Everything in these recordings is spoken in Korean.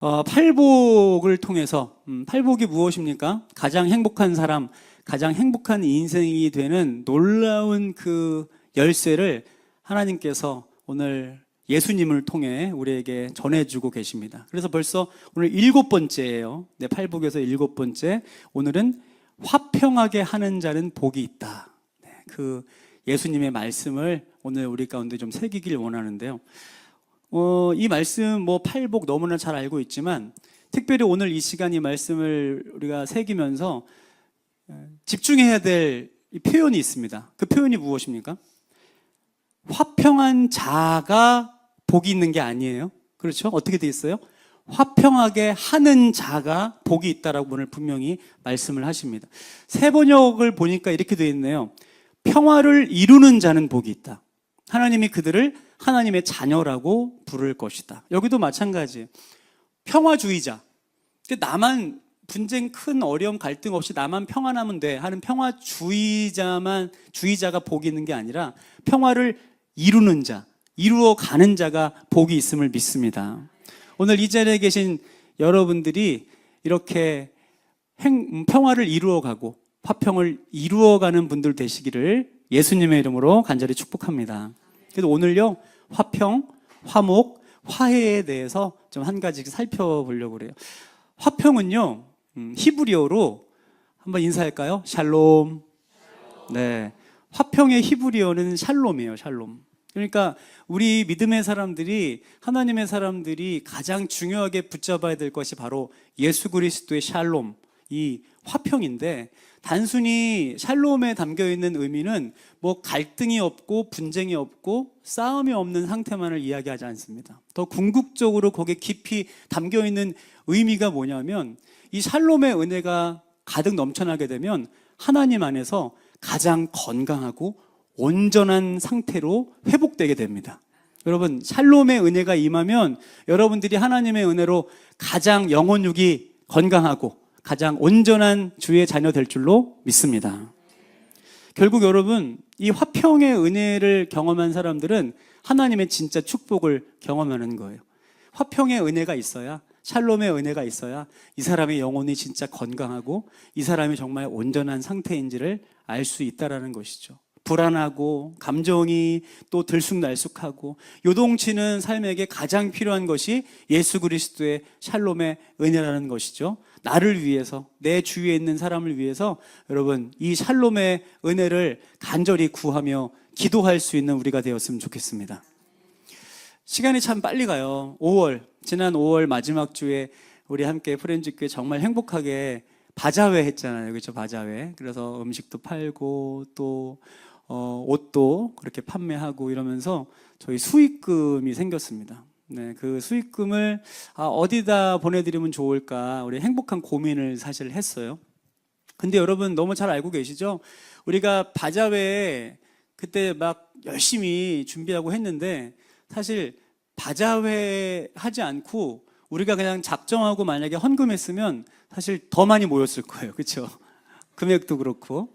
팔복을 통해서 팔복이 무엇입니까? 가장 행복한 사람, 가장 행복한 인생이 되는 놀라운 그 열쇠를 하나님께서 오늘 예수님을 통해 우리에게 전해주고 계십니다. 그래서 벌써 오늘 7번째예요. 네, 팔복에서 7번째. 오늘은 화평하게 하는 자는 복이 있다. 네, 그 예수님의 말씀을 오늘 우리 가운데 좀 새기길 원하는데요. 이 말씀 팔복 너무나 잘 알고 있지만 특별히 오늘 이 시간 이 말씀을 우리가 새기면서 집중해야 될 표현이 있습니다. 그 표현이 무엇입니까? 화평한 자가 복이 있는 게 아니에요. 그렇죠? 어떻게 돼 있어요? 화평하게 하는 자가 복이 있다라고 오늘 분명히 말씀을 하십니다. 새 번역을 보니까 이렇게 돼 있네요. 평화를 이루는 자는 복이 있다. 하나님이 그들을 하나님의 자녀라고 부를 것이다. 여기도 마찬가지예요. 평화주의자. 나만 분쟁, 큰 어려움, 갈등 없이 나만 평안하면 돼 하는 주의자가 복이 있는 게 아니라 평화를 이루는 자, 이루어가는 자가 복이 있음을 믿습니다. 오늘 이 자리에 계신 여러분들이 이렇게 평화를 이루어가고 화평을 이루어가는 분들 되시기를 예수님의 이름으로 간절히 축복합니다. 그래서 오늘요, 화평, 화목, 화해에 대해서 좀 한 가지씩 살펴보려고 그래요. 화평은요, 히브리어로 한번 인사할까요? 샬롬. 네, 화평의 히브리어는 샬롬이에요. 샬롬. 그러니까 우리 믿음의 사람들이, 하나님의 사람들이 가장 중요하게 붙잡아야 될 것이 바로 예수 그리스도의 샬롬, 이 화평인데, 단순히 샬롬에 담겨있는 의미는 갈등이 없고 분쟁이 없고 싸움이 없는 상태만을 이야기하지 않습니다. 더 궁극적으로 거기에 깊이 담겨있는 의미가 뭐냐면, 이 샬롬의 은혜가 가득 넘쳐나게 되면 하나님 안에서 가장 건강하고 온전한 상태로 회복되게 됩니다. 여러분, 샬롬의 은혜가 임하면 여러분들이 하나님의 은혜로 가장 영혼육이 건강하고 가장 온전한 주의 자녀 될 줄로 믿습니다. 결국 여러분, 이 화평의 은혜를 경험한 사람들은 하나님의 진짜 축복을 경험하는 거예요. 화평의 은혜가 있어야, 샬롬의 은혜가 있어야 이 사람의 영혼이 진짜 건강하고 이 사람이 정말 온전한 상태인지를 알 수 있다는 것이죠. 불안하고 감정이 또 들쑥날쑥하고 요동치는 삶에게 가장 필요한 것이 예수 그리스도의 샬롬의 은혜라는 것이죠. 나를 위해서, 내 주위에 있는 사람을 위해서 여러분, 이 샬롬의 은혜를 간절히 구하며 기도할 수 있는 우리가 되었으면 좋겠습니다. 시간이 참 빨리 가요. 지난 5월 마지막 주에 우리 함께 프렌즈교회 정말 행복하게 바자회 했잖아요. 그렇죠? 바자회. 그래서 음식도 팔고 또 옷도 그렇게 판매하고 이러면서 저희 수익금이 생겼습니다. 네, 그 수익금을 어디다 보내드리면 좋을까 우리 행복한 고민을 사실 했어요. 근데 여러분 너무 잘 알고 계시죠? 우리가 바자회에 그때 막 열심히 준비하고 했는데 사실 바자회 하지 않고 우리가 그냥 작정하고 만약에 헌금했으면 사실 더 많이 모였을 거예요. 그렇죠? 금액도 그렇고.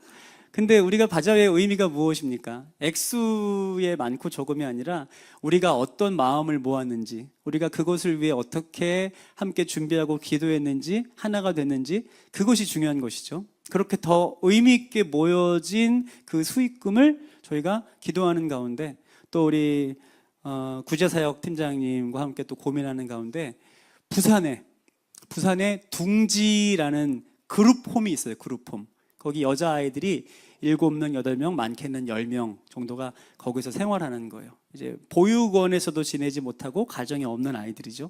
근데 우리가 바자회의 의미가 무엇입니까? 액수의 많고 적음이 아니라 우리가 어떤 마음을 모았는지, 우리가 그것을 위해 어떻게 함께 준비하고 기도했는지, 하나가 됐는지, 그것이 중요한 것이죠. 그렇게 더 의미 있게 모여진 그 수익금을 저희가 기도하는 가운데 또 우리 구제사역 팀장님과 함께 또 고민하는 가운데 부산에 둥지라는 그룹홈이 있어요. 그룹홈. 거기 여자아이들이 7명, 8명, 많게는 10명 정도가 거기서 생활하는 거예요. 이제 보육원에서도 지내지 못하고 가정이 없는 아이들이죠.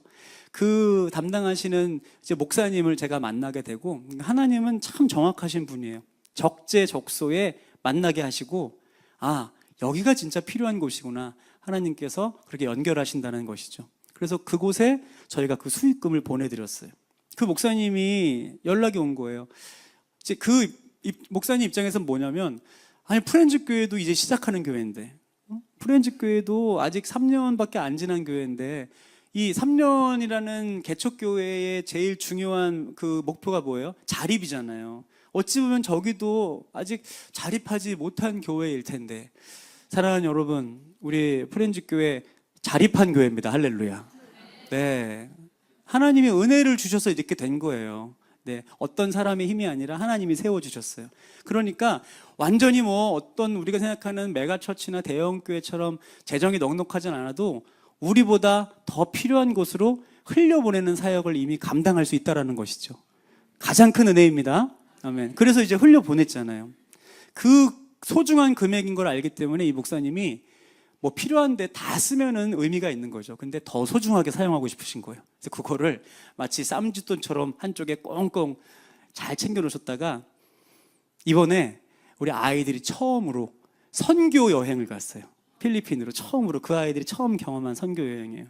그 담당하시는 이제 목사님을 제가 만나게 되고, 하나님은 참 정확하신 분이에요. 적재적소에 만나게 하시고, 여기가 진짜 필요한 곳이구나. 하나님께서 그렇게 연결하신다는 것이죠. 그래서 그곳에 저희가 그 수익금을 보내드렸어요. 그 목사님이 연락이 온 거예요. 이제 그 목사님 입장에서는 뭐냐면, 프렌즈 교회도 이제 시작하는 교회인데, 프렌즈 교회도 아직 3년밖에 안 지난 교회인데, 이 3년이라는 개척교회의 제일 중요한 그 목표가 뭐예요? 자립이잖아요. 어찌 보면 저기도 아직 자립하지 못한 교회일 텐데, 사랑하는 여러분, 우리 프렌즈 교회 자립한 교회입니다. 할렐루야. 네. 하나님이 은혜를 주셔서 이렇게 된 거예요. 네, 어떤 사람의 힘이 아니라 하나님이 세워주셨어요. 그러니까 완전히 뭐 어떤 우리가 생각하는 메가처치나 대형교회처럼 재정이 넉넉하진 않아도 우리보다 더 필요한 곳으로 흘려보내는 사역을 이미 감당할 수 있다는 것이죠. 가장 큰 은혜입니다. 아멘. 그래서 이제 흘려보냈잖아요. 그 소중한 금액인 걸 알기 때문에 이 목사님이 뭐 필요한데 다 쓰면은 의미가 있는 거죠. 근데 더 소중하게 사용하고 싶으신 거예요. 그래서 그거를 마치 쌈짓돈처럼 한쪽에 꽁꽁 잘 챙겨 놓으셨다가 이번에 우리 아이들이 처음으로 선교 여행을 갔어요. 필리핀으로 처음으로. 그 아이들이 처음 경험한 선교 여행이에요.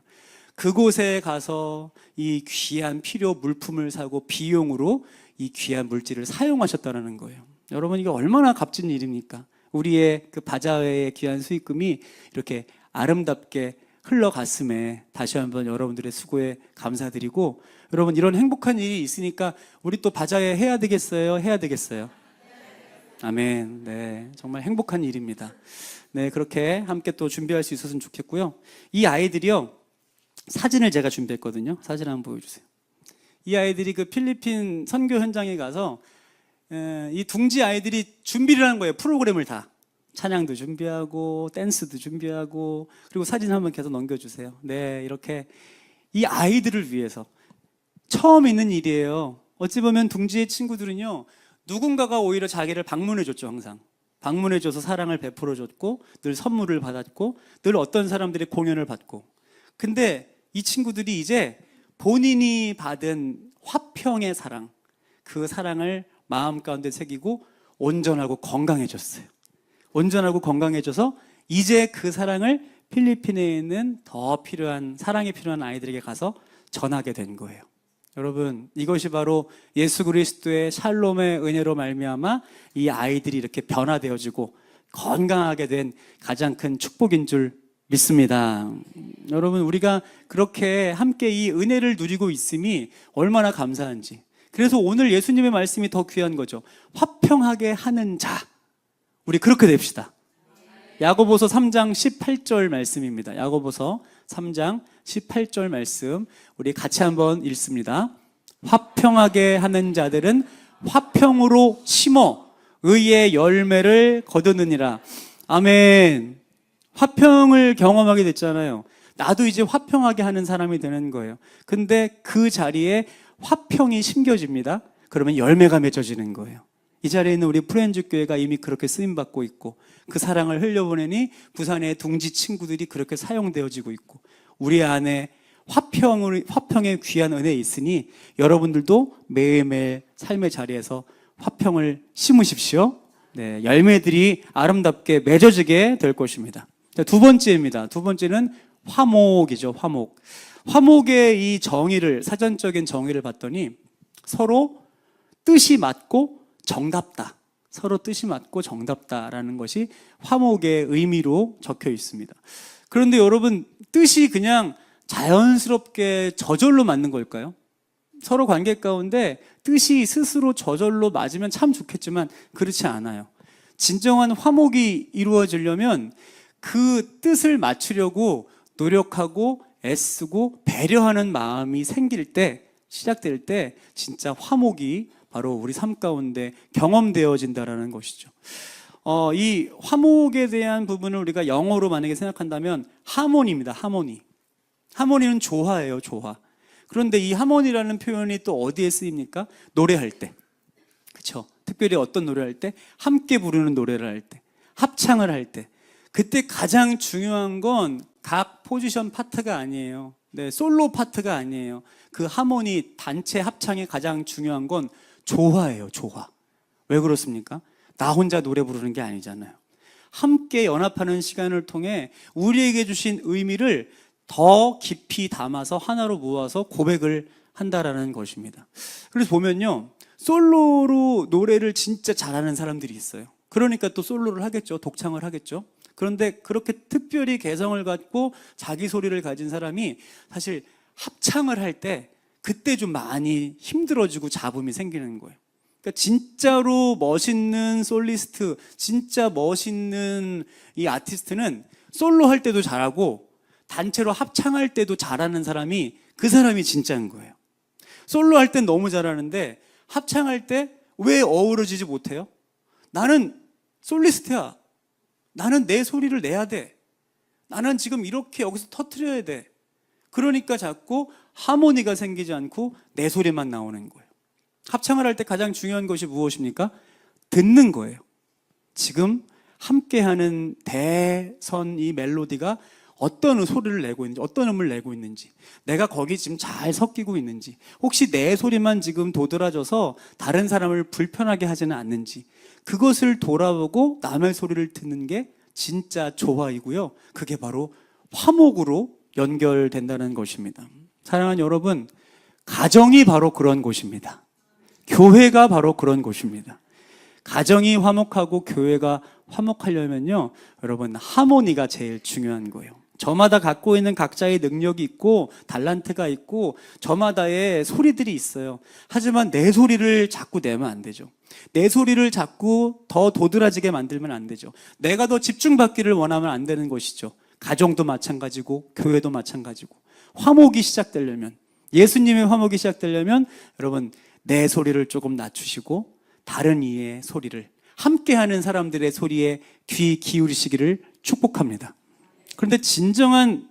그곳에 가서 이 귀한 필요 물품을 사고 비용으로 이 귀한 물질을 사용하셨다는 거예요. 여러분, 이게 얼마나 값진 일입니까? 우리의 그 바자회의 귀한 수익금이 이렇게 아름답게 흘러갔음에 다시 한번 여러분들의 수고에 감사드리고, 여러분, 이런 행복한 일이 있으니까 우리 또 바자회 해야 되겠어요? 해야 되겠어요? 아멘. 네, 정말 행복한 일입니다. 네, 그렇게 함께 또 준비할 수 있었으면 좋겠고요. 이 아이들이요, 사진을 제가 준비했거든요. 사진 한번 보여주세요. 이 아이들이 그 필리핀 선교 현장에 가서 이 둥지 아이들이 준비를 하는 거예요. 프로그램을 다. 찬양도 준비하고 댄스도 준비하고. 그리고 사진 한번 계속 넘겨주세요. 네, 이렇게 이 아이들을 위해서 처음 있는 일이에요. 어찌 보면 둥지의 친구들은요, 누군가가 오히려 자기를 방문해줬죠. 항상 방문해줘서 사랑을 베풀어줬고, 늘 선물을 받았고, 늘 어떤 사람들의 공연을 받고. 근데 이 친구들이 이제 본인이 받은 화평의 사랑, 그 사랑을 마음 가운데 새기고 온전하고 건강해졌어요. 온전하고 건강해져서 이제 그 사랑을 필리핀에 있는 더 필요한, 사랑이 필요한 아이들에게 가서 전하게 된 거예요. 여러분, 이것이 바로 예수 그리스도의 샬롬의 은혜로 말미암아 이 아이들이 이렇게 변화되어지고 건강하게 된 가장 큰 축복인 줄 믿습니다. 여러분, 우리가 그렇게 함께 이 은혜를 누리고 있음이 얼마나 감사한지. 그래서 오늘 예수님의 말씀이 더 귀한 거죠. 화평하게 하는 자, 우리 그렇게 됩시다. 야고보서 3장 18절 말씀입니다. 야고보서 3장 18절 말씀 우리 같이 한번 읽습니다. 화평하게 하는 자들은 화평으로 심어 의의 열매를 거두느니라. 아멘. 화평을 경험하게 됐잖아요. 나도 이제 화평하게 하는 사람이 되는 거예요. 근데 그 자리에 화평이 심겨집니다. 그러면 열매가 맺어지는 거예요. 이 자리에 있는 우리 프렌즈 교회가 이미 그렇게 쓰임받고 있고, 그 사랑을 흘려보내니 부산의 둥지 친구들이 그렇게 사용되어지고 있고, 우리 안에 화평의 귀한 은혜 있으니 여러분들도 매일매일 삶의 자리에서 화평을 심으십시오. 네, 열매들이 아름답게 맺어지게 될 것입니다. 두 번째입니다. 두 번째는 화목이죠. 화목. 화목의 이 정의를, 사전적인 정의를 봤더니 서로 뜻이 맞고 정답다. 서로 뜻이 맞고 정답다라는 것이 화목의 의미로 적혀 있습니다. 그런데 여러분, 뜻이 그냥 자연스럽게 저절로 맞는 걸까요? 서로 관계 가운데 뜻이 스스로 저절로 맞으면 참 좋겠지만 그렇지 않아요. 진정한 화목이 이루어지려면 그 뜻을 맞추려고 노력하고 애쓰고 배려하는 마음이 생길 때, 시작될 때 진짜 화목이 바로 우리 삶 가운데 경험되어진다라는 것이죠. 이 화목에 대한 부분을 우리가 영어로 만약에 생각한다면 하모니입니다. 하모니. 하모니는 조화예요. 조화. 그런데 이 하모니라는 표현이 또 어디에 쓰입니까? 노래할 때. 그렇죠? 특별히 어떤 노래할 때? 함께 부르는 노래를 할 때, 합창을 할 때. 그때 가장 중요한 건 각 포지션 파트가 아니에요. 네, 솔로 파트가 아니에요. 그 하모니, 단체 합창의 가장 중요한 건 조화예요. 조화. 왜 그렇습니까? 나 혼자 노래 부르는 게 아니잖아요. 함께 연합하는 시간을 통해 우리에게 주신 의미를 더 깊이 담아서 하나로 모아서 고백을 한다라는 것입니다. 그래서 보면요, 솔로로 노래를 진짜 잘하는 사람들이 있어요. 그러니까 또 솔로를 하겠죠. 독창을 하겠죠. 그런데 그렇게 특별히 개성을 갖고 자기 소리를 가진 사람이 사실 합창을 할 때 그때 좀 많이 힘들어지고 잡음이 생기는 거예요. 그러니까 진짜로 멋있는 솔리스트, 진짜 멋있는 이 아티스트는 솔로 할 때도 잘하고 단체로 합창할 때도 잘하는 사람이 그 사람이 진짜인 거예요. 솔로 할 땐 너무 잘하는데 합창할 때 왜 어우러지지 못해요? 나는 솔리스트야. 나는 내 소리를 내야 돼. 나는 지금 이렇게 여기서 터트려야 돼. 그러니까 자꾸 하모니가 생기지 않고 내 소리만 나오는 거예요. 합창을 할 때 가장 중요한 것이 무엇입니까? 듣는 거예요. 지금 함께하는 대선 이 멜로디가 어떤 소리를 내고 있는지, 어떤 음을 내고 있는지, 내가 거기 지금 잘 섞이고 있는지, 혹시 내 소리만 지금 도드라져서 다른 사람을 불편하게 하지는 않는지, 그것을 돌아보고 남의 소리를 듣는 게 진짜 조화이고요. 그게 바로 화목으로 연결된다는 것입니다. 사랑하는 여러분, 가정이 바로 그런 곳입니다. 교회가 바로 그런 곳입니다. 가정이 화목하고 교회가 화목하려면요, 여러분, 하모니가 제일 중요한 거예요. 저마다 갖고 있는 각자의 능력이 있고 달란트가 있고 저마다의 소리들이 있어요. 하지만 내 소리를 자꾸 내면 안 되죠. 내 소리를 자꾸 더 도드라지게 만들면 안 되죠. 내가 더 집중받기를 원하면 안 되는 것이죠. 가정도 마찬가지고 교회도 마찬가지고. 화목이 시작되려면, 예수님의 화목이 시작되려면 여러분, 내 소리를 조금 낮추시고 다른 이의 소리를, 함께하는 사람들의 소리에 귀 기울이시기를 축복합니다. 그런데 진정한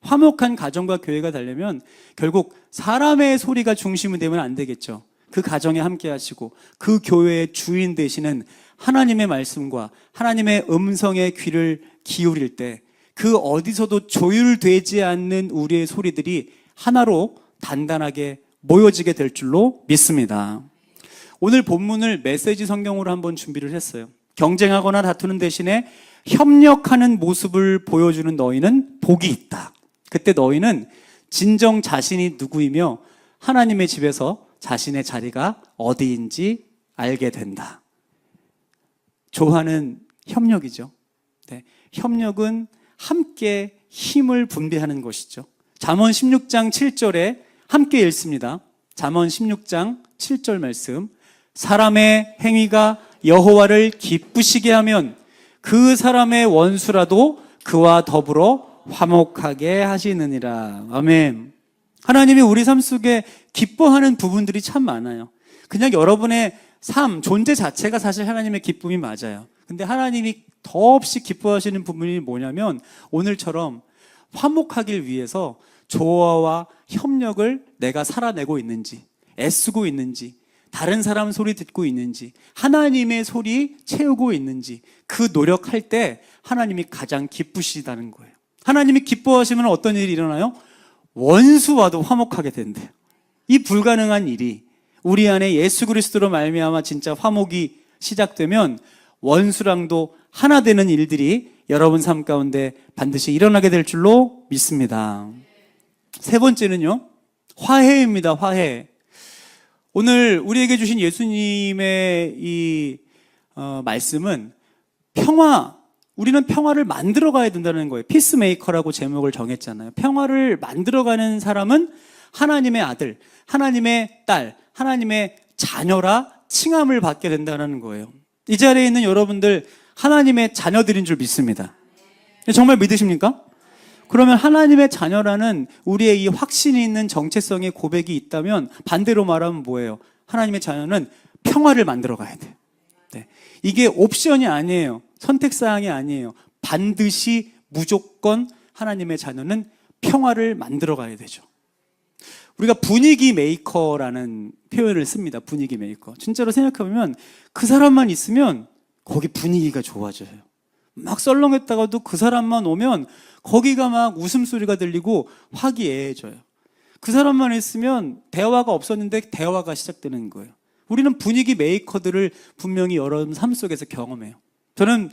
화목한 가정과 교회가 되려면 결국 사람의 소리가 중심이 되면 안 되겠죠. 그 가정에 함께 하시고 그 교회의 주인 되시는 하나님의 말씀과 하나님의 음성에 귀를 기울일 때 그 어디서도 조율되지 않는 우리의 소리들이 하나로 단단하게 모여지게 될 줄로 믿습니다. 오늘 본문을 메시지 성경으로 한번 준비를 했어요. 경쟁하거나 다투는 대신에 협력하는 모습을 보여주는 너희는 복이 있다. 그때 너희는 진정 자신이 누구이며 하나님의 집에서 자신의 자리가 어디인지 알게 된다. 조화는 협력이죠. 네, 협력은 함께 힘을 분배하는 것이죠. 잠언 16장 7절에 함께 읽습니다. 잠언 16장 7절 말씀. 사람의 행위가 여호와를 기쁘시게 하면 그 사람의 원수라도 그와 더불어 화목하게 하시느니라. 아멘. 하나님이 우리 삶 속에 기뻐하는 부분들이 참 많아요. 그냥 여러분의 삶, 존재 자체가 사실 하나님의 기쁨이 맞아요. 근데 하나님이 더없이 기뻐하시는 부분이 뭐냐면 오늘처럼 화목하길 위해서 조화와 협력을 내가 살아내고 있는지, 애쓰고 있는지, 다른 사람 소리 듣고 있는지, 하나님의 소리 채우고 있는지, 그 노력할 때 하나님이 가장 기쁘시다는 거예요. 하나님이 기뻐하시면 어떤 일이 일어나요? 원수와도 화목하게 된대요. 이 불가능한 일이 우리 안에 예수 그리스도로 말미암아 진짜 화목이 시작되면 원수랑도 하나 되는 일들이 여러분 삶 가운데 반드시 일어나게 될 줄로 믿습니다. 세 번째는요, 화해입니다. 화해. 오늘 우리에게 주신 예수님의 이 말씀은 평화, 우리는 평화를 만들어 가야 된다는 거예요. 피스메이커라고 제목을 정했잖아요. 평화를 만들어가는 사람은 하나님의 아들, 하나님의 딸, 하나님의 자녀라 칭함을 받게 된다는 거예요. 이 자리에 있는 여러분들 하나님의 자녀들인 줄 믿습니다. 정말 믿으십니까? 그러면 하나님의 자녀라는 우리의 이 확신이 있는 정체성의 고백이 있다면 반대로 말하면 뭐예요? 하나님의 자녀는 평화를 만들어 가야 돼요. 네. 이게 옵션이 아니에요. 선택사항이 아니에요. 반드시 무조건 하나님의 자녀는 평화를 만들어 가야 되죠. 우리가 분위기 메이커라는 표현을 씁니다. 분위기 메이커. 진짜로 생각해보면 그 사람만 있으면 거기 분위기가 좋아져요. 막 썰렁했다가도 그 사람만 오면 거기가 막 웃음소리가 들리고 화기애애해져요. 그 사람만 있으면 대화가 없었는데 대화가 시작되는 거예요. 우리는 분위기 메이커들을 분명히 여러분 삶 속에서 경험해요. 저는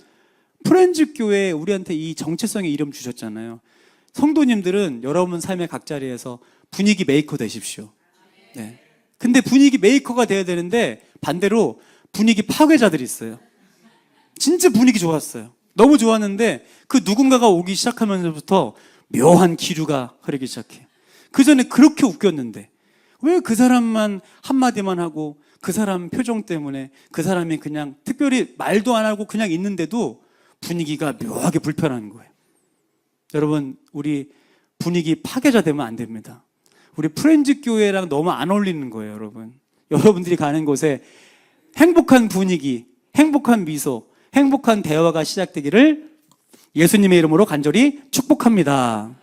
프렌즈 교회에 우리한테 이 정체성의 이름 주셨잖아요. 성도님들은 여러분 삶의 각 자리에서 분위기 메이커 되십시오. 네. 근데 분위기 메이커가 돼야 되는데 반대로 분위기 파괴자들이 있어요. 진짜 분위기 좋았어요. 너무 좋았는데 그 누군가가 오기 시작하면서부터 묘한 기류가 흐르기 시작해요. 그 전에 그렇게 웃겼는데 왜 그 사람만 한마디만 하고 그 사람 표정 때문에 그 사람이 그냥 특별히 말도 안 하고 그냥 있는데도 분위기가 묘하게 불편한 거예요. 여러분, 우리 분위기 파괴자 되면 안 됩니다. 우리 프렌즈 교회랑 너무 안 어울리는 거예요, 여러분. 여러분들이 가는 곳에 행복한 분위기, 행복한 미소, 행복한 대화가 시작되기를 예수님의 이름으로 간절히 축복합니다.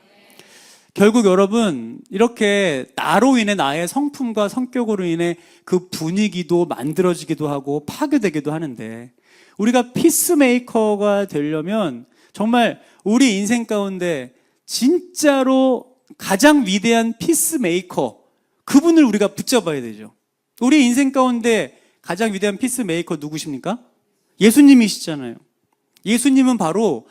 결국 여러분, 이렇게 나로 인해 나의 성품과 성격으로 인해 그 분위기도 만들어지기도 하고 파괴되기도 하는데, 우리가 피스메이커가 되려면 정말 우리 인생 가운데 진짜로 가장 위대한 피스메이커, 그분을 우리가 붙잡아야 되죠. 우리 인생 가운데 가장 위대한 피스메이커 누구십니까? 예수님이시잖아요. 예수님은 바로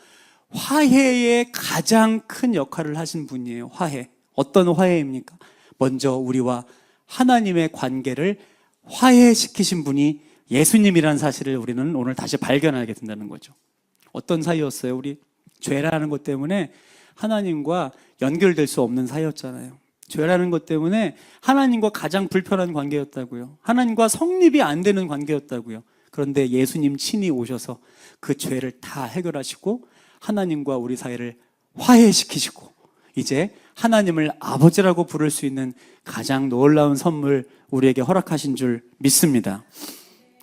화해의 가장 큰 역할을 하신 분이에요. 화해. 어떤 화해입니까? 먼저 우리와 하나님의 관계를 화해시키신 분이 예수님이라는 사실을 우리는 오늘 다시 발견하게 된다는 거죠. 어떤 사이였어요? 우리 죄라는 것 때문에 하나님과 연결될 수 없는 사이였잖아요. 죄라는 것 때문에 하나님과 가장 불편한 관계였다고요. 하나님과 성립이 안 되는 관계였다고요. 그런데 예수님 친히 오셔서 그 죄를 다 해결하시고 하나님과 우리 사이를 화해시키시고 이제 하나님을 아버지라고 부를 수 있는 가장 놀라운 선물 우리에게 허락하신 줄 믿습니다.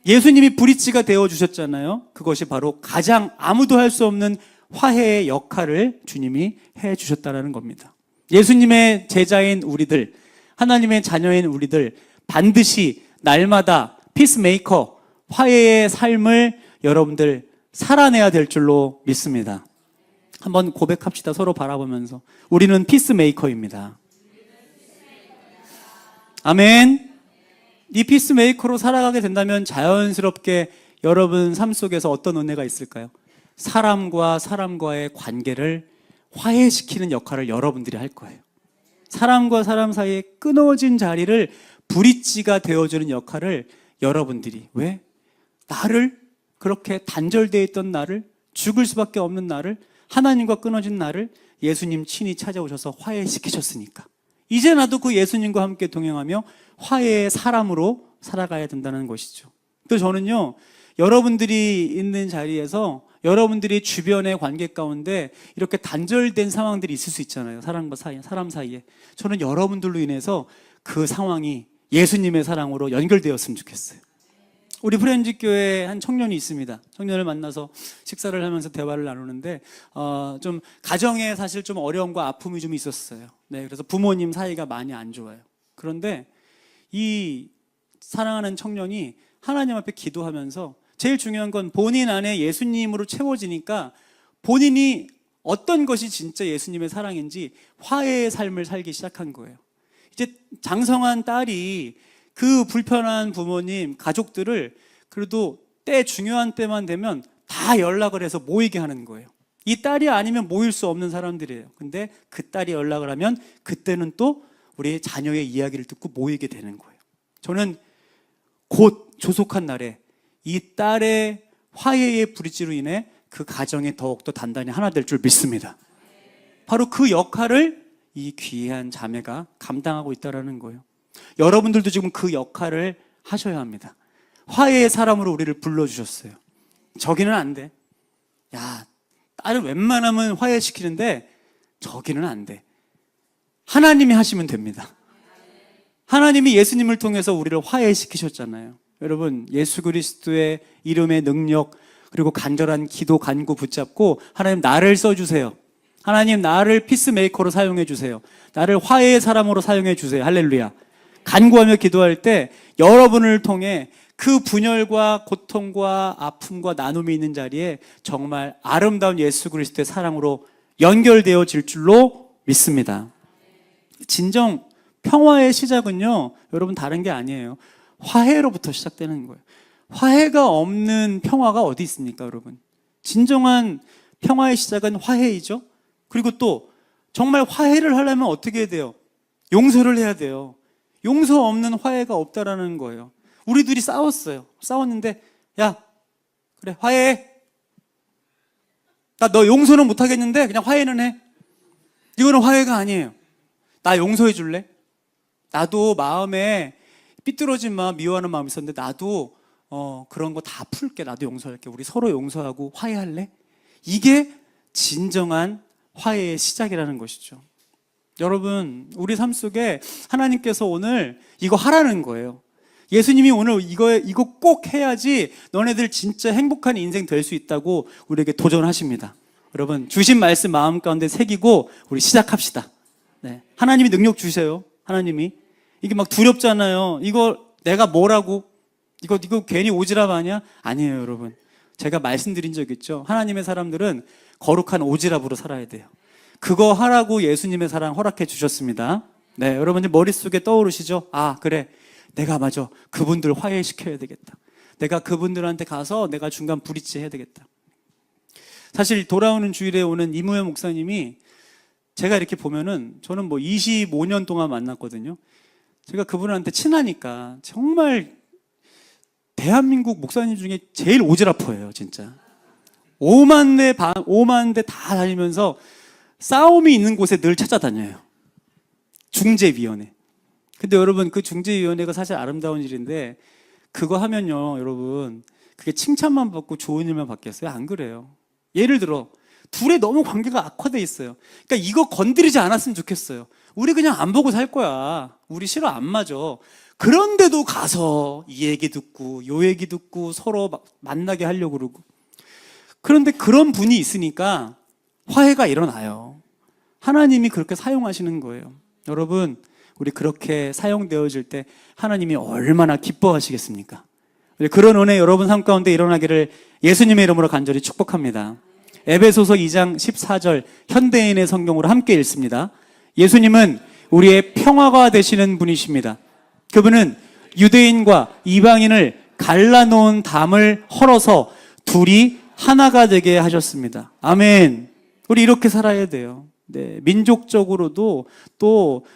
예수님이 브릿지가 되어주셨잖아요. 그것이 바로 가장 아무도 할 수 없는 화해의 역할을 주님이 해주셨다는 겁니다. 예수님의 제자인 우리들, 하나님의 자녀인 우리들 반드시 날마다 피스메이커, 화해의 삶을 여러분들 살아내야 될 줄로 믿습니다. 한번 고백합시다. 서로 바라보면서. 우리는 피스메이커입니다. 아멘. 이 피스메이커로 살아가게 된다면 자연스럽게 여러분 삶 속에서 어떤 은혜가 있을까요? 사람과 사람과의 관계를 화해시키는 역할을 여러분들이 할 거예요. 사람과 사람 사이에 끊어진 자리를 브릿지가 되어주는 역할을 여러분들이, 왜? 나를, 그렇게 단절되어 있던 나를, 죽을 수밖에 없는 나를, 하나님과 끊어진 나를 예수님 친히 찾아오셔서 화해시키셨으니까 이제 나도 그 예수님과 함께 동행하며 화해의 사람으로 살아가야 된다는 것이죠. 또 저는요, 여러분들이 있는 자리에서 여러분들이 주변의 관계 가운데 이렇게 단절된 상황들이 있을 수 있잖아요. 사람과 사이, 사람 사이에. 저는 여러분들로 인해서 그 상황이 예수님의 사랑으로 연결되었으면 좋겠어요. 우리 프렌즈 교회에 한 청년이 있습니다. 청년을 만나서 식사를 하면서 대화를 나누는데 좀 가정에 사실 좀 어려움과 아픔이 좀 있었어요. 네, 그래서 부모님 사이가 많이 안 좋아요. 그런데 이 사랑하는 청년이 하나님 앞에 기도하면서 제일 중요한 건 본인 안에 예수님으로 채워지니까 본인이 어떤 것이 진짜 예수님의 사랑인지 화해의 삶을 살기 시작한 거예요. 이제 장성한 딸이 그 불편한 부모님, 가족들을 그래도 때 중요한 때만 되면 다 연락을 해서 모이게 하는 거예요. 이 딸이 아니면 모일 수 없는 사람들이에요. 근데 그 딸이 연락을 하면 그때는 또 우리 자녀의 이야기를 듣고 모이게 되는 거예요. 저는 곧 조속한 날에 이 딸의 화해의 브릿지로 인해 그 가정이 더욱더 단단히 하나 될 줄 믿습니다. 바로 그 역할을 이 귀한 자매가 감당하고 있다는 거예요. 여러분들도 지금 그 역할을 하셔야 합니다. 화해의 사람으로 우리를 불러주셨어요. 저기는 안 돼. 야, 딸은 웬만하면 화해시키는데 저기는 안 돼. 하나님이 하시면 됩니다. 하나님이 예수님을 통해서 우리를 화해시키셨잖아요. 여러분, 예수 그리스도의 이름의 능력 그리고 간절한 기도 간구 붙잡고 하나님 나를 써주세요. 하나님 나를 피스메이커로 사용해 주세요. 나를 화해의 사람으로 사용해 주세요. 할렐루야. 간구하며 기도할 때 여러분을 통해 그 분열과 고통과 아픔과 나눔이 있는 자리에 정말 아름다운 예수 그리스도의 사랑으로 연결되어질 줄로 믿습니다. 진정 평화의 시작은요, 여러분 다른 게 아니에요. 화해로부터 시작되는 거예요. 화해가 없는 평화가 어디 있습니까, 여러분? 진정한 평화의 시작은 화해이죠. 그리고 또 정말 화해를 하려면 어떻게 해야 돼요? 용서를 해야 돼요. 용서 없는 화해가 없다라는 거예요. 우리 둘이 싸웠어요. 싸웠는데 야, 그래 화해해. 나 너 용서는 못 하겠는데 그냥 화해는 해. 이거는 화해가 아니에요. 나 용서해 줄래? 나도 마음에 삐뚤어진 마음, 미워하는 마음이 있었는데 나도 그런 거 다 풀게. 나도 용서할게. 우리 서로 용서하고 화해할래? 이게 진정한 화해의 시작이라는 것이죠. 여러분, 우리 삶 속에 하나님께서 오늘 이거 하라는 거예요. 예수님이 오늘 이거 꼭 해야지 너네들 진짜 행복한 인생 될 수 있다고 우리에게 도전하십니다. 여러분, 주신 말씀 마음 가운데 새기고 우리 시작합시다. 네. 하나님이 능력 주세요. 하나님이. 이게 막 두렵잖아요. 이거 내가 뭐라고? 이거 괜히 오지랖 아니야? 아니에요, 여러분. 제가 말씀드린 적 있죠. 하나님의 사람들은 거룩한 오지랖으로 살아야 돼요. 그거 하라고 예수님의 사랑 허락해 주셨습니다. 네, 여러분들 머릿속에 떠오르시죠? 아, 그래. 내가 맞아. 그분들 화해시켜야 되겠다. 내가 그분들한테 가서 내가 중간 브릿지 해야 되겠다. 사실 돌아오는 주일에 오는 이무현 목사님이 제가 이렇게 보면은 저는 뭐 25년 동안 만났거든요. 제가 그분한테 친하니까 정말 대한민국 목사님 중에 제일 오지랖퍼예요, 진짜. 5만 대 다 다니면서 싸움이 있는 곳에 늘 찾아다녀요. 중재위원회. 근데 여러분, 그 중재위원회가 사실 아름다운 일인데 그거 하면요, 여러분, 그게 칭찬만 받고 좋은 일만 받겠어요? 안 그래요. 예를 들어 둘의 너무 관계가 악화돼 있어요. 그러니까 이거 건드리지 않았으면 좋겠어요. 우리 그냥 안 보고 살 거야. 우리 싫어, 안 맞아. 그런데도 가서 이 얘기 듣고 요 얘기 듣고 서로 만나게 하려고 그러고. 그런데 그런 분이 있으니까 화해가 일어나요. 하나님이 그렇게 사용하시는 거예요. 여러분, 우리 그렇게 사용되어질 때 하나님이 얼마나 기뻐하시겠습니까? 그런 은혜 여러분 삶 가운데 일어나기를 예수님의 이름으로 간절히 축복합니다. 에베소서 2장 14절 현대인의 성경으로 함께 읽습니다. 예수님은 우리의 평화가 되시는 분이십니다. 그분은 유대인과 이방인을 갈라놓은 담을 헐어서 둘이 하나가 되게 하셨습니다. 아멘. 우리 이렇게 살아야 돼요. 네, 민족적으로도 또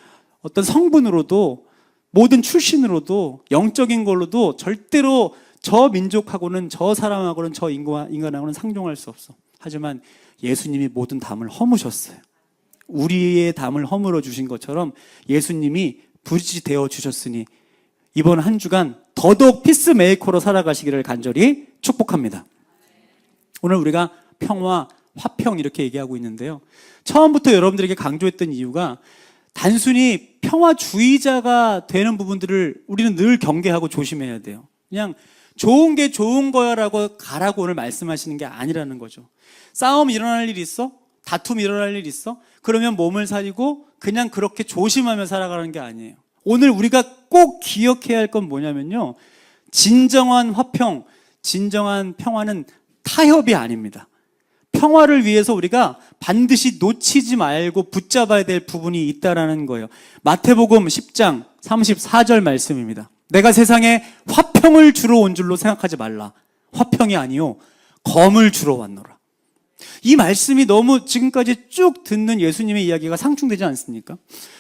어떤 성분으로도 모든 출신으로도 영적인 걸로도 절대로 저 민족하고는 저 사람하고는 저 인간하고는 상종할 수 없어. 하지만 예수님이 모든 담을 허무셨어요. 우리의 담을 허물어 주신 것처럼 예수님이 브릿지 되어 주셨으니 이번 한 주간 더더욱 피스메이커로 살아가시기를 간절히 축복합니다. 오늘 우리가 평화, 화평 이렇게 얘기하고 있는데요. 처음부터 여러분들에게 강조했던 이유가 단순히 평화주의자가 되는 부분들을 우리는 늘 경계하고 조심해야 돼요. 그냥 좋은 게 좋은 거야 라고 가라고 오늘 말씀하시는 게 아니라는 거죠. 싸움 일어날 일 있어? 다툼 일어날 일 있어? 그러면 몸을 사리고 그냥 그렇게 조심하며 살아가는 게 아니에요. 오늘 우리가 꼭 기억해야 할 건 뭐냐면요, 진정한 화평, 진정한 평화는 타협이 아닙니다. 평화를 위해서 우리가 반드시 놓치지 말고 붙잡아야 될 부분이 있다라는 거예요. 마태복음 10장 34절 말씀입니다. 내가 세상에 화평을 주러 온 줄로 생각하지 말라. 화평이 아니요 검을 주러 왔노라. 이 말씀이 너무 지금까지 쭉 듣는 예수님의 이야기가 상충되지 않습니까?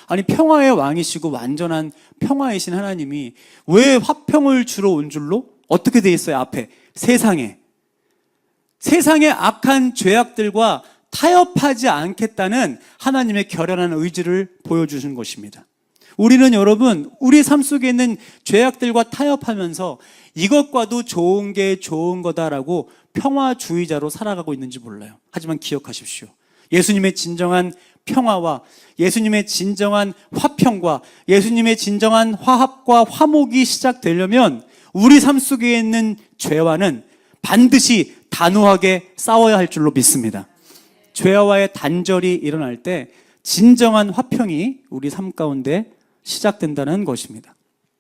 아니, 평화의 왕이시고 완전한 평화이신 하나님이 왜 화평을 주러 온 줄로? 어떻게 돼 있어요? 앞에 세상의 악한 죄악들과 타협하지 않겠다는 하나님의 결연한 의지를 보여주신 것입니다. 우리는 여러분, 우리 삶 속에 있는 죄악들과 타협하면서 이것과도 좋은 게 좋은 거다라고 평화주의자로 살아가고 있는지 몰라요. 하지만 기억하십시오. 예수님의 진정한 평화와 예수님의 진정한 화평과 예수님의 진정한 화합과 화목이 시작되려면 우리 삶 속에 있는 죄와는 반드시 단호하게 싸워야 할 줄로 믿습니다. 죄와의 단절이 일어날 때 진정한 화평이 우리 삶 가운데 시작된다는 것입니다.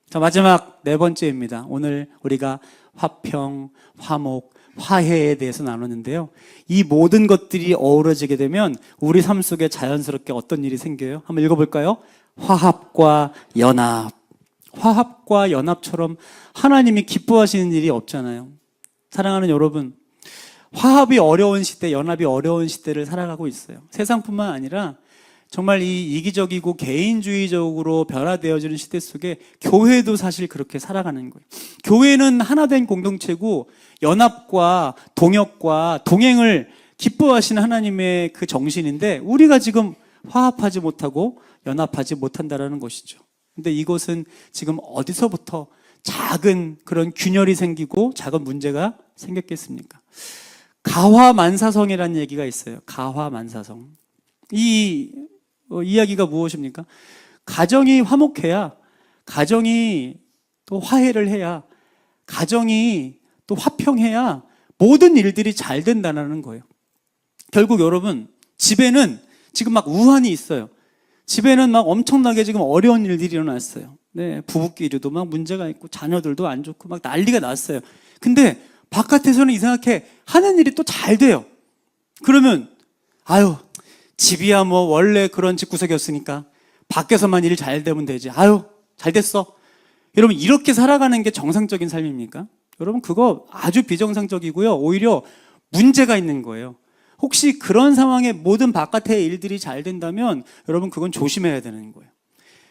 자, 마지막 네 번째입니다. 오늘 우리가 화평, 화목, 화해에 대해서 나누는데요. 이 모든 것들이 어우러지게 되면 우리 삶 속에 자연스럽게 어떤 일이 생겨요? 한번 읽어볼까요? 화합과 연합. 화합과 연합처럼 하나님이 기뻐하시는 일이 없잖아요. 사랑하는 여러분, 화합이 어려운 시대, 연합이 어려운 시대를 살아가고 있어요. 세상뿐만 아니라 정말 이 이기적이고 개인주의적으로 변화되어지는 시대 속에 교회도 사실 그렇게 살아가는 거예요. 교회는 하나된 공동체고 연합과 동역과 동행을 기뻐하시는 하나님의 그 정신인데 우리가 지금 화합하지 못하고 연합하지 못한다는 것이죠. 근데 이것은 지금 어디서부터 작은 그런 균열이 생기고 작은 문제가 생겼겠습니까? 가화만사성이라는 얘기가 있어요. 가화만사성. 이 이야기가 무엇입니까? 가정이 화목해야, 가정이 또 화해를 해야, 가정이 또 화평해야 모든 일들이 잘 된다는 거예요. 결국 여러분, 집에는 지금 막 우환이 있어요. 집에는 막 엄청나게 지금 어려운 일들이 일어났어요. 네, 부부끼리도 막 문제가 있고 자녀들도 안 좋고 막 난리가 났어요. 근데 바깥에서는 이상하게 하는 일이 또 잘 돼요. 그러면 아유, 집이야 뭐 원래 그런 집구석이었으니까 밖에서만 일 잘 되면 되지. 아유, 잘 됐어. 여러분, 이렇게 살아가는 게 정상적인 삶입니까? 여러분, 그거 아주 비정상적이고요. 오히려 문제가 있는 거예요. 혹시 그런 상황에 모든 바깥의 일들이 잘 된다면 여러분, 그건 조심해야 되는 거예요.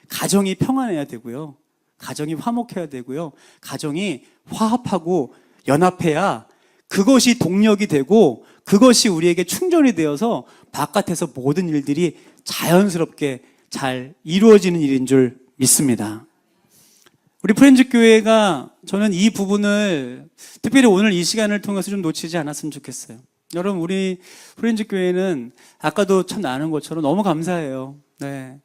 가정이 평안해야 되고요. 가정이 화목해야 되고요. 가정이 화합하고 연합해야 그것이 동력이 되고 그것이 우리에게 충전이 되어서 바깥에서 모든 일들이 자연스럽게 잘 이루어지는 일인 줄 믿습니다. 우리 프렌즈 교회가 저는 이 부분을 특별히 오늘 이 시간을 통해서 좀 놓치지 않았으면 좋겠어요. 여러분, 우리 프렌즈 교회는 아까도 참 나눈 것처럼 너무 감사해요. 네.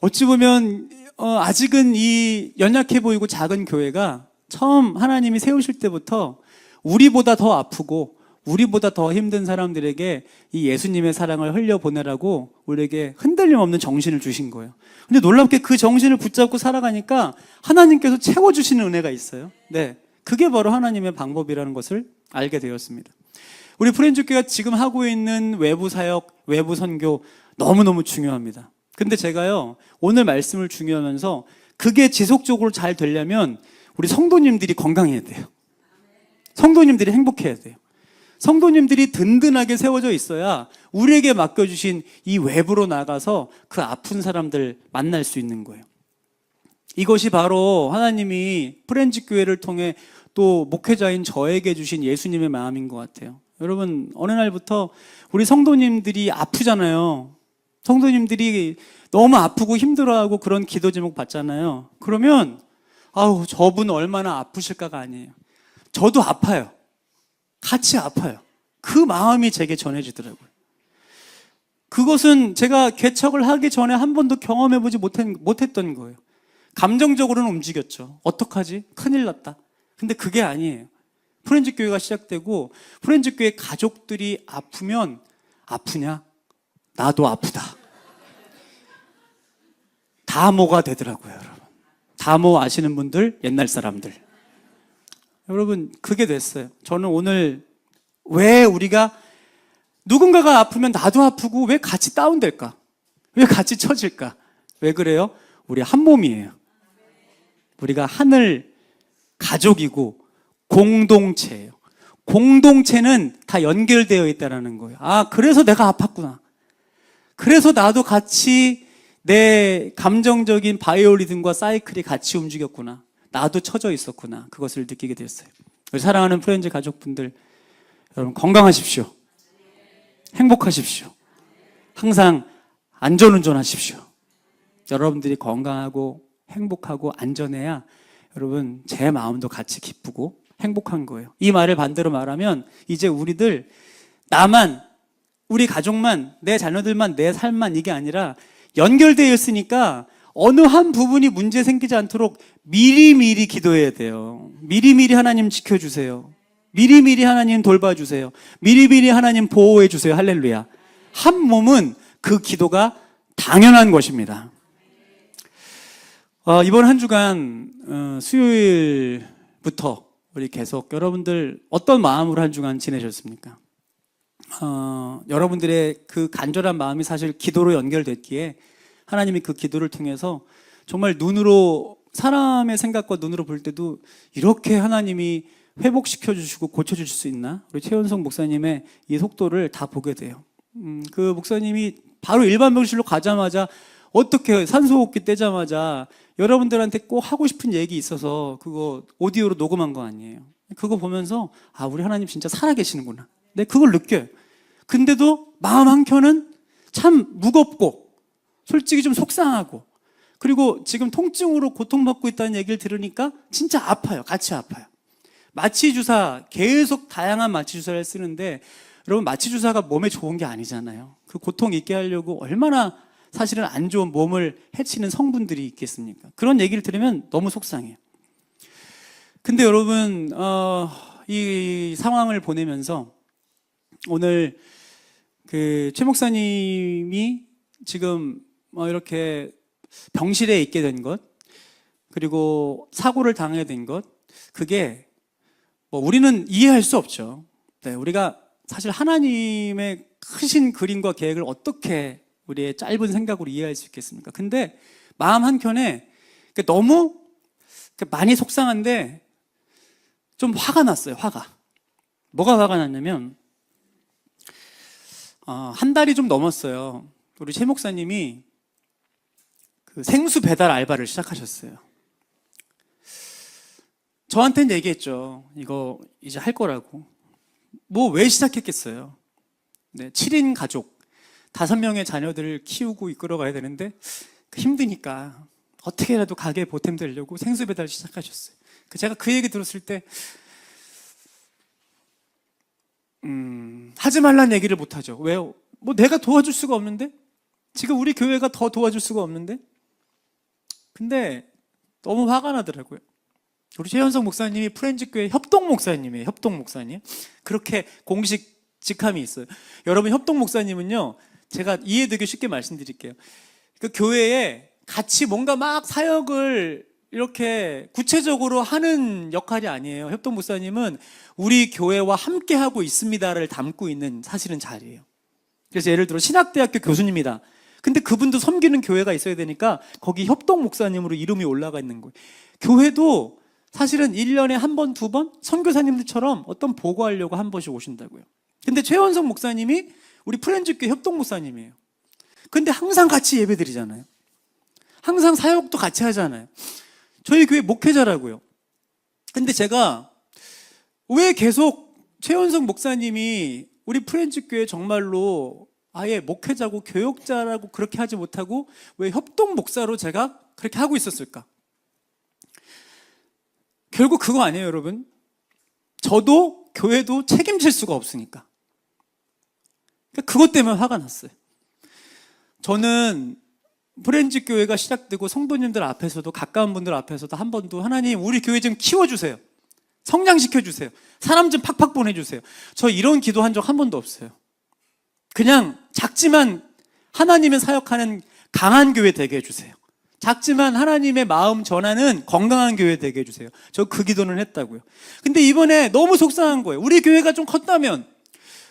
어찌 보면 아직은 이 연약해 보이고 작은 교회가 처음 하나님이 세우실 때부터 우리보다 더 아프고 우리보다 더 힘든 사람들에게 이 예수님의 사랑을 흘려보내라고 우리에게 흔들림 없는 정신을 주신 거예요. 근데 놀랍게 그 정신을 붙잡고 살아가니까 하나님께서 채워주시는 은혜가 있어요. 네, 그게 바로 하나님의 방법이라는 것을 알게 되었습니다. 우리 프렌즈교회가 지금 하고 있는 외부 사역, 외부 선교 너무너무 중요합니다. 근데 제가요, 오늘 말씀을 중요하면서 그게 지속적으로 잘 되려면 우리 성도님들이 건강해야 돼요. 성도님들이 행복해야 돼요. 성도님들이 든든하게 세워져 있어야 우리에게 맡겨주신 이 외부로 나가서 그 아픈 사람들 만날 수 있는 거예요. 이것이 바로 하나님이 프렌즈 교회를 통해 또 목회자인 저에게 주신 예수님의 마음인 것 같아요. 여러분, 어느 날부터 우리 성도님들이 아프잖아요. 성도님들이 너무 아프고 힘들어하고 그런 기도 제목 받잖아요. 그러면 아우, 저분 얼마나 아프실까가 아니에요. 저도 아파요. 같이 아파요. 그 마음이 제게 전해지더라고요. 그것은 제가 개척을 하기 전에 한 번도 경험해보지 못했던 거예요. 감정적으로는 움직였죠. 어떡하지? 큰일 났다. 근데 그게 아니에요. 프렌즈 교회가 시작되고 프렌즈 교회 가족들이 아프면 아프냐? 나도 아프다. 다모가 되더라고요, 여러분. 다모 아시는 분들, 옛날 사람들. 여러분, 그게 됐어요. 저는 오늘 왜 우리가 누군가가 아프면 나도 아프고 왜 같이 다운될까? 왜 같이 처질까? 왜 그래요? 우리 한 몸이에요. 우리가 하늘 가족이고 공동체예요. 공동체는 다 연결되어 있다는 거예요. 아, 그래서 내가 아팠구나. 그래서 나도 같이 내 감정적인 바이오리듬과 사이클이 같이 움직였구나. 나도 처져 있었구나. 그것을 느끼게 됐어요. 사랑하는 프렌즈 가족분들, 여러분 건강하십시오. 행복하십시오. 항상 안전운전 하십시오. 여러분들이 건강하고 행복하고 안전해야 여러분 제 마음도 같이 기쁘고 행복한 거예요. 이 말을 반대로 말하면 이제 우리들 나만, 우리 가족만, 내 자녀들만, 내 삶만 이게 아니라 연결되어 있으니까 어느 한 부분이 문제 생기지 않도록 미리미리 기도해야 돼요. 미리미리 하나님 지켜주세요. 미리미리 하나님 돌봐주세요. 미리미리 하나님 보호해주세요. 할렐루야. 한 몸은 그 기도가 당연한 것입니다. 이번 한 주간 수요일부터 우리 계속 여러분들 어떤 마음으로 한 주간 지내셨습니까? 여러분들의 그 간절한 마음이 사실 기도로 연결됐기에 하나님이 그 기도를 통해서 정말 눈으로, 사람의 생각과 눈으로 볼 때도 이렇게 하나님이 회복시켜 주시고 고쳐 주실 수 있나? 우리 최현성 목사님의 이 속도를 다 보게 돼요. 그 목사님이 바로 일반 병실로 가자마자 어떻게 산소호흡기 떼자마자 여러분들한테 꼭 하고 싶은 얘기 있어서 그거 오디오로 녹음한 거 아니에요. 그거 보면서 아, 우리 하나님 진짜 살아계시는구나. 네, 그걸 느껴요. 근데도 마음 한켠은 참 무겁고 솔직히 좀 속상하고, 그리고 지금 통증으로 고통받고 있다는 얘기를 들으니까 진짜 아파요. 같이 아파요. 마취주사, 계속 다양한 마취주사를 쓰는데 여러분, 마취주사가 몸에 좋은 게 아니잖아요. 그 고통 있게 하려고 얼마나 사실은 안 좋은 몸을 해치는 성분들이 있겠습니까? 그런 얘기를 들으면 너무 속상해요. 근데 여러분, 이 상황을 보내면서 오늘 최 목사님이 지금 이렇게 병실에 있게 된 것, 그리고 사고를 당하게 된 것, 그게 우리는 이해할 수 없죠. 네, 우리가 사실 하나님의 크신 그림과 계획을 어떻게 우리의 짧은 생각으로 이해할 수 있겠습니까? 근데 마음 한켠에 너무 많이 속상한데 좀 화가 났어요. 뭐가 화가 났냐면 한 달이 좀 넘었어요. 우리 최 목사님이 생수 배달 알바를 시작하셨어요. 저한테는 얘기했죠. 이거 이제 할 거라고. 왜 시작했겠어요? 네, 7인 가족, 5명의 자녀들을 키우고 이끌어가야 되는데 힘드니까 어떻게라도 가게에 보탬 되려고 생수 배달 시작하셨어요. 제가 그 얘기 들었을 때 하지 말란 얘기를 못하죠. 왜요? 내가 도와줄 수가 없는데? 지금 우리 교회가 더 도와줄 수가 없는데? 근데 너무 화가 나더라고요. 우리 최현석 목사님이 프렌즈교회 협동 목사님이에요. 협동 목사님. 그렇게 공식 직함이 있어요. 여러분, 협동 목사님은요, 제가 이해되기 쉽게 말씀드릴게요. 그 교회에 같이 뭔가 막 사역을 이렇게 구체적으로 하는 역할이 아니에요. 협동 목사님은 우리 교회와 함께 하고 있습니다를 담고 있는 사실은 자리예요. 그래서 예를 들어 신학대학교 교수님이다. 근데 그분도 섬기는 교회가 있어야 되니까 거기 협동 목사님으로 이름이 올라가 있는 거예요. 교회도 사실은 1년에 한 번, 2번 선교사님들처럼 어떤 보고하려고 한 번씩 오신다고요. 근데 최원석 목사님이 우리 프렌즈교회 협동 목사님이에요. 근데 항상 같이 예배드리잖아요. 항상 사역도 같이 하잖아요. 저희 교회 목회자라고요. 근데 제가 왜 계속 최원석 목사님이 우리 프렌즈교회 정말로 아예 목회자고 교역자라고 그렇게 하지 못하고 왜 협동 목사로 제가 그렇게 하고 있었을까? 결국 그거 아니에요, 여러분. 저도 교회도 책임질 수가 없으니까. 그것 때문에 화가 났어요. 저는 프렌즈 교회가 시작되고 성도님들 앞에서도 가까운 분들 앞에서도 한 번도 하나님 우리 교회 좀 키워주세요. 성장시켜주세요. 사람 좀 팍팍 보내주세요. 저 이런 기도한 적 한 번도 없어요. 그냥 작지만 하나님의 사역하는 강한 교회 되게 해주세요. 작지만 하나님의 마음 전하는 건강한 교회 되게 해주세요. 저 그 기도는 했다고요. 근데 이번에 너무 속상한 거예요. 우리 교회가 좀 컸다면,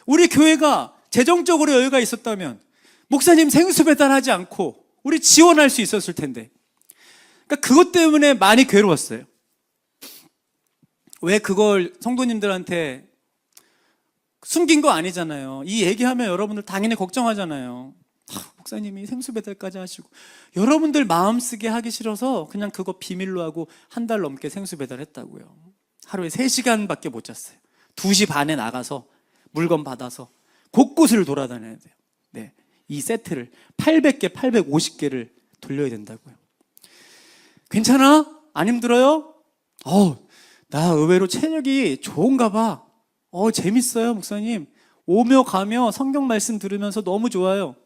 우리 교회가 재정적으로 여유가 있었다면 목사님 생수 배달하지 않고 우리 지원할 수 있었을 텐데. 그러니까 그것 때문에 많이 괴로웠어요. 왜 그걸 성도님들한테 숨긴 거 아니잖아요. 이 얘기하면 여러분들 당연히 걱정하잖아요. 목사님이 생수 배달까지 하시고. 여러분들 마음 쓰게 하기 싫어서 그냥 그거 비밀로 하고 한 달 넘게 생수 배달했다고요. 하루에 3시간밖에 못 잤어요. 2시 반에 나가서 물건 받아서 곳곳을 돌아다녀야 돼요. 네, 이 세트를 800개, 850개를 돌려야 된다고요. 괜찮아? 안 힘들어요? 나 의외로 체력이 좋은가 봐. 재밌어요, 목사님. 오며 가며 성경 말씀 들으면서 너무 좋아요.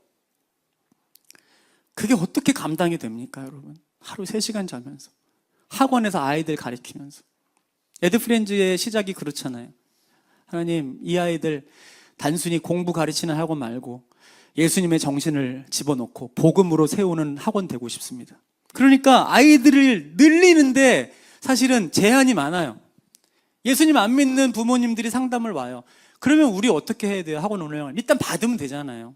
그게 어떻게 감당이 됩니까, 여러분? 하루 3시간 자면서 학원에서 아이들 가르치면서. 에드프렌즈의 시작이 그렇잖아요. 하나님, 이 아이들 단순히 공부 가르치는 학원 말고 예수님의 정신을 집어넣고 복음으로 세우는 학원 되고 싶습니다. 그러니까 아이들을 늘리는데 사실은 제한이 많아요. 예수님 안 믿는 부모님들이 상담을 와요. 그러면 우리 어떻게 해야 돼요? 학원 운영을 일단 받으면 되잖아요.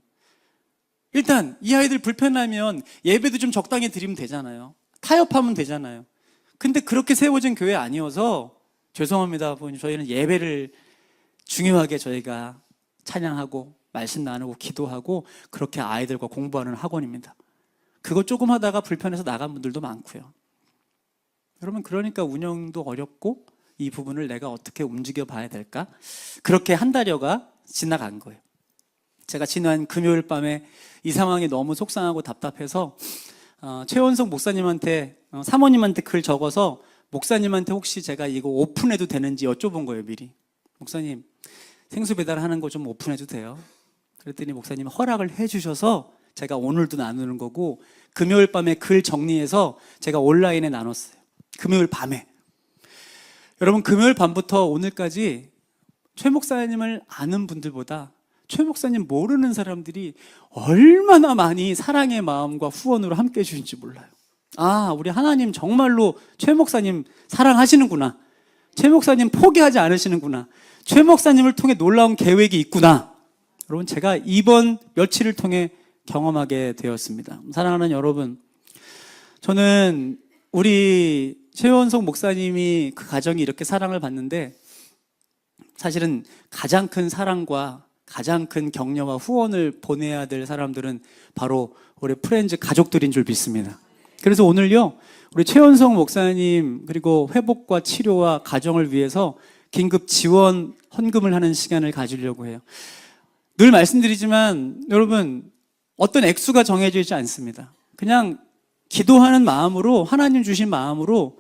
일단 이 아이들 불편하면 예배도 좀 적당히 드리면 되잖아요. 타협하면 되잖아요. 근데 그렇게 세워진 교회 아니어서 죄송합니다. 저희는 예배를 중요하게 저희가 찬양하고 말씀 나누고 기도하고 그렇게 아이들과 공부하는 학원입니다. 그거 조금 하다가 불편해서 나간 분들도 많고요. 여러분, 그러니까 운영도 어렵고 이 부분을 내가 어떻게 움직여 봐야 될까? 그렇게 한 달여가 지나간 거예요. 제가 지난 금요일 밤에 이 상황이 너무 속상하고 답답해서 최원석 목사님한테, 사모님한테 글 적어서 목사님한테 혹시 제가 이거 오픈해도 되는지 여쭤본 거예요, 미리. 목사님, 생수 배달하는 거 좀 오픈해도 돼요? 그랬더니 목사님이 허락을 해주셔서 제가 오늘도 나누는 거고, 금요일 밤에 글 정리해서 제가 온라인에 나눴어요. 금요일 밤에. 여러분, 금요일 밤부터 오늘까지 최 목사님을 아는 분들보다 최 목사님 모르는 사람들이 얼마나 많이 사랑의 마음과 후원으로 함께 해주신지 몰라요. 아, 우리 하나님 정말로 최 목사님 사랑하시는구나. 최 목사님 포기하지 않으시는구나. 최 목사님을 통해 놀라운 계획이 있구나. 여러분, 제가 이번 며칠을 통해 경험하게 되었습니다. 사랑하는 여러분, 저는 우리 최원석 목사님이 그 가정이 이렇게 사랑을 받는데, 사실은 가장 큰 사랑과 가장 큰 격려와 후원을 보내야 될 사람들은 바로 우리 프렌즈 가족들인 줄 믿습니다. 그래서 오늘요, 우리 최원석 목사님 그리고 회복과 치료와 가정을 위해서 긴급 지원 헌금을 하는 시간을 가지려고 해요. 늘 말씀드리지만 여러분, 어떤 액수가 정해져 있지 않습니다. 그냥 기도하는 마음으로, 하나님 주신 마음으로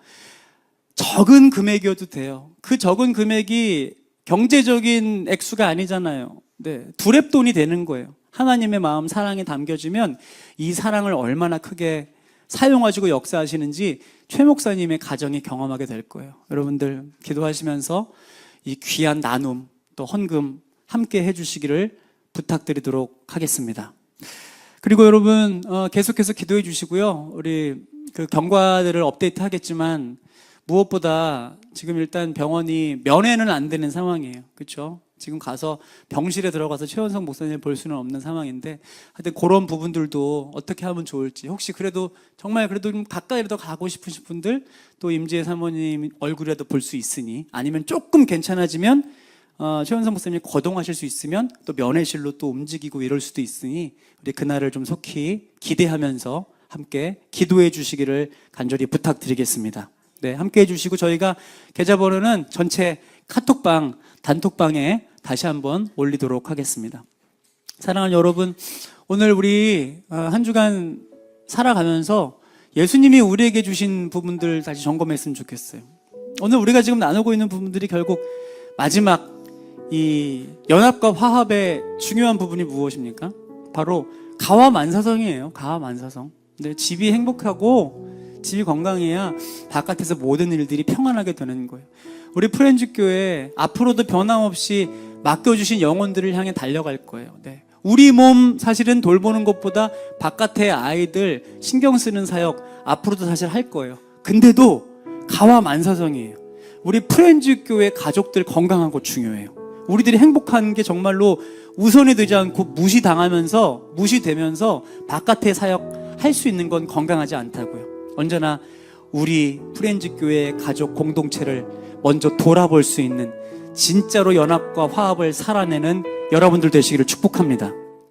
적은 금액이어도 돼요. 그 적은 금액이 경제적인 액수가 아니잖아요. 네, 두랩돈이 되는 거예요. 하나님의 마음, 사랑이 담겨지면 이 사랑을 얼마나 크게 사용하시고 역사하시는지 최 목사님의 가정이 경험하게 될 거예요. 여러분들 기도하시면서 이 귀한 나눔, 또 헌금 함께 해주시기를 부탁드리도록 하겠습니다. 그리고 여러분, 계속해서 기도해 주시고요. 우리 그 경과들을 업데이트 하겠지만, 무엇보다 지금 일단 병원이 면회는 안 되는 상황이에요. 그렇죠? 지금 가서 병실에 들어가서 최원석 목사님을 볼 수는 없는 상황인데, 하여튼 그런 부분들도 어떻게 하면 좋을지, 혹시 그래도 정말 그래도 좀 가까이라도 가고 싶으신 분들, 또 임지혜 사모님 얼굴이라도 볼 수 있으니, 아니면 조금 괜찮아지면 최원석 목사님이 거동하실 수 있으면 또 면회실로 또 움직이고 이럴 수도 있으니, 우리 그날을 좀 속히 기대하면서 함께 기도해 주시기를 간절히 부탁드리겠습니다. 네, 함께 해주시고, 저희가 계좌번호는 전체 카톡방, 단톡방에 다시 한번 올리도록 하겠습니다. 사랑하는 여러분, 오늘 우리 한 주간 살아가면서 예수님이 우리에게 주신 부분들 다시 점검했으면 좋겠어요. 오늘 우리가 지금 나누고 있는 부분들이 결국 마지막 이 연합과 화합의 중요한 부분이 무엇입니까? 바로 가와만사성이에요. 가와만사성. 네, 집이 행복하고 집이 건강해야 바깥에서 모든 일들이 평안하게 되는 거예요. 우리 프렌즈 교회 앞으로도 변함없이 맡겨주신 영혼들을 향해 달려갈 거예요. 네. 우리 몸 사실은 돌보는 것보다 바깥의 아이들 신경 쓰는 사역 앞으로도 사실 할 거예요. 근데도 가와만사성이에요. 우리 프렌즈 교회 가족들 건강하고 중요해요. 우리들이 행복한 게 정말로 우선이 되지 않고 무시되면서 바깥의 사역 할 수 있는 건 건강하지 않다고요. 언제나 우리 프렌즈 교회의 가족 공동체를 먼저 돌아볼 수 있는 진짜로 연합과 화합을 살아내는 여러분들 되시기를 축복합니다.